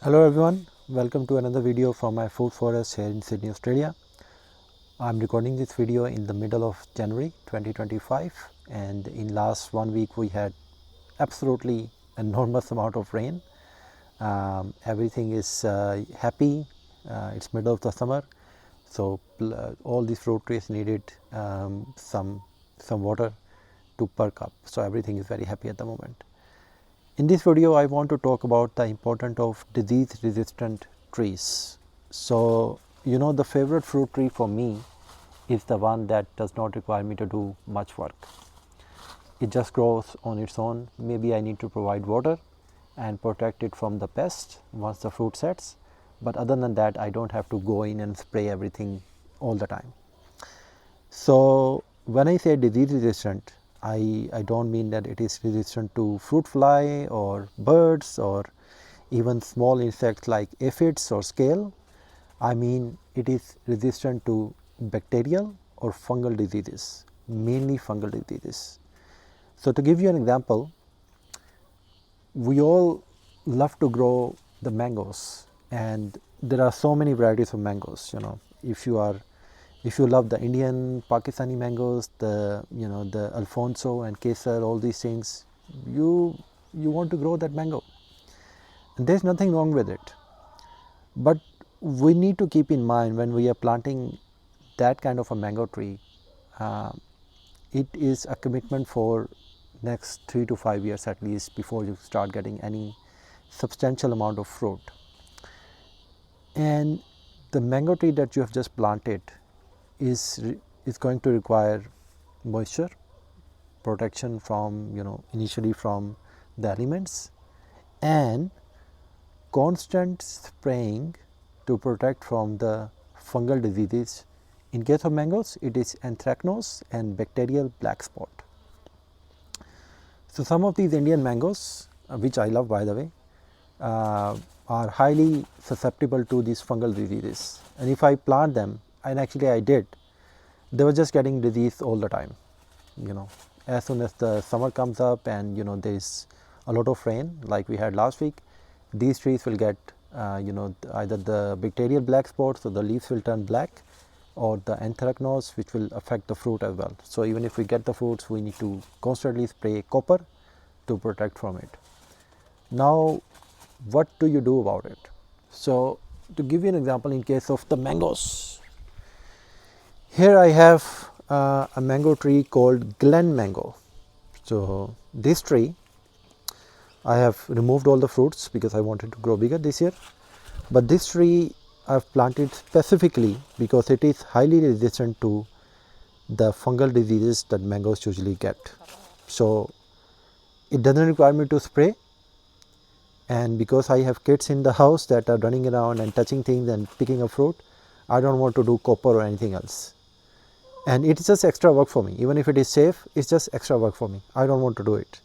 Hello everyone, welcome to another video from my food forest here in Sydney, Australia. I'm recording this video in the middle of January 2025, and in last 1 week we had absolutely enormous amount of rain. Everything is happy. It's middle of the summer, so all these fruit trees needed some water to perk up. So everything is very happy at the moment. In this video, I want to talk about the importance of disease resistant trees. So, the favorite fruit tree for me is the one that does not require me to do much work. It just grows on its own. Maybe I need to provide water and protect it from the pest once the fruit sets. But other than that, I don't have to go in and spray everything all the time. So, when I say disease resistant, I don't mean that it is resistant to fruit fly or birds or even small insects like aphids or scale. I mean it is resistant to bacterial or fungal diseases, mainly fungal diseases. So, to give you an example, we all love to grow the mangoes, and there are so many varieties of mangoes. If you love the Indian Pakistani mangoes, the Alfonso and Kesar, all these things, you want to grow that mango, and there's nothing wrong with it. But we need to keep in mind when we are planting that kind of a mango tree, uh, it is a commitment for next 3 to 5 years at least before you start getting any substantial amount of fruit. And the mango tree that you have just planted is going to require moisture, protection from initially from the elements, and constant spraying to protect from the fungal diseases. In case of mangoes, it is anthracnose and bacterial black spot. So, some of these Indian mangoes, which I love by the way, are highly susceptible to these fungal diseases, and if I plant them, and actually I did, they were just getting disease all the time. As soon as the summer comes up and there is a lot of rain like we had last week, these trees will get either the bacterial black spots, so the leaves will turn black, or the anthracnose, which will affect the fruit as well. So even if we get the fruits, we need to constantly spray copper to protect from it. Now, what do you do about it? So, to give you an example, in case of the mangoes, here I have a mango tree called Glen mango. So, this tree, I have removed all the fruits because I wanted to grow bigger this year, but this tree I have planted specifically because it is highly resistant to the fungal diseases that mangoes usually get. So, it doesn't require me to spray, and because I have kids in the house that are running around and touching things and picking up fruit, I don't want to do copper or anything else, and it's just extra work for me. Even if it is safe, it's just extra work for me. I don't want to do it.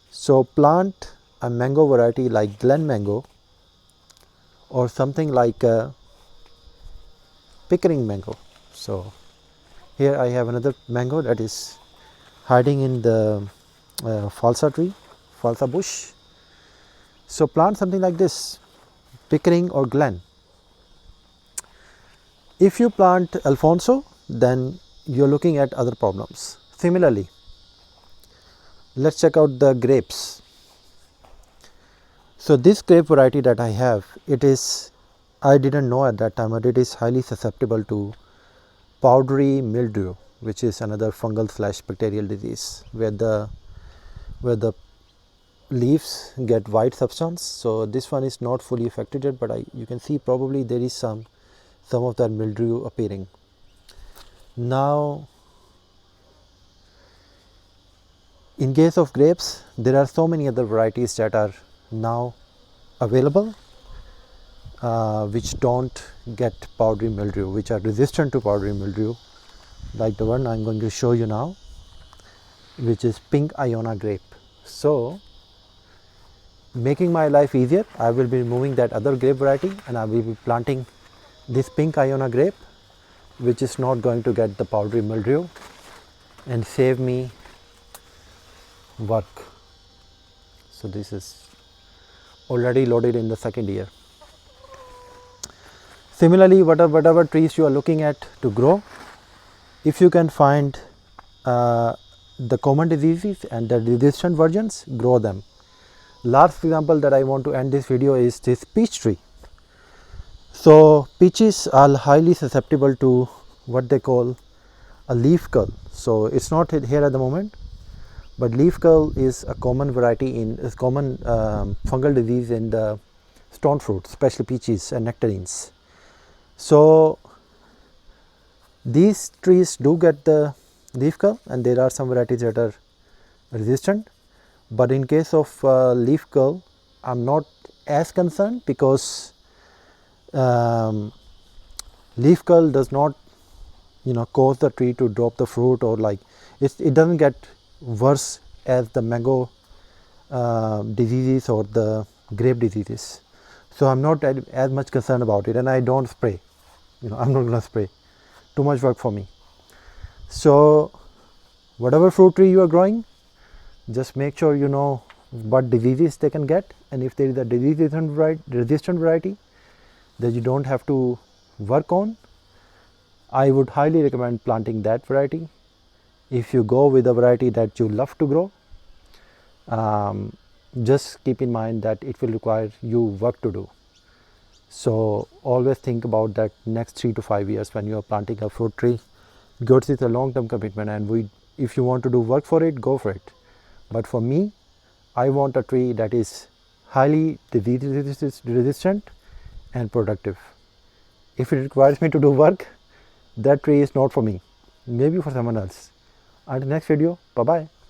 So plant a mango variety like Glen mango or something like Pickering mango. So here I have another mango that is hiding in the falsa tree, falsa bush. So plant something like this, Pickering or Glen. If you plant Alfonso, then you're looking at other problems. Similarly, let's check out the grapes. So this grape variety that I have, I didn't know at that time, but it is highly susceptible to powdery mildew, which is another fungal / bacterial disease where the leaves get white substance. So this one is not fully affected yet, but you can see probably there is some of that mildew appearing. Now, in case of grapes, there are so many other varieties that are now available, which don't get powdery mildew, which are resistant to powdery mildew, like the one I'm going to show you now, which is pink Iona grape. So, making my life easier, I will be removing that other grape variety and I will be planting this pink Iona grape, which is not going to get the powdery mildew and save me work. So this is already loaded in the second year. Similarly, whatever trees you are looking at to grow, if you can find the common diseases and the resistant versions, grow them. Last example that I want to end this video is this peach tree. So peaches are highly susceptible to what they call a leaf curl. So it's not here at the moment, but leaf curl is a common fungal disease in the stone fruits, especially peaches and nectarines. So these trees do get the leaf curl, and there are some varieties that are resistant, but in case of leaf curl, I'm not as concerned, because leaf curl does not cause the tree to drop the fruit, or like it doesn't get worse as the mango diseases or the grape diseases. So I'm not as much concerned about it, and I don't spray. I'm not gonna spray. Too much work for me. So whatever fruit tree you are growing, just make sure you know what diseases they can get, and if there is a disease resistant variety that you don't have to work on, I would highly recommend planting that variety. If you go with a variety that you love to grow, just keep in mind that it will require you work to do. So always think about that next 3 to 5 years when you are planting a fruit tree, because it's a long-term commitment, and if you want to do work for it, go for it. But for me, I want a tree that is highly disease resistant and productive. If it requires me to do work, that tree is not for me, maybe for someone else. Until next video, bye bye.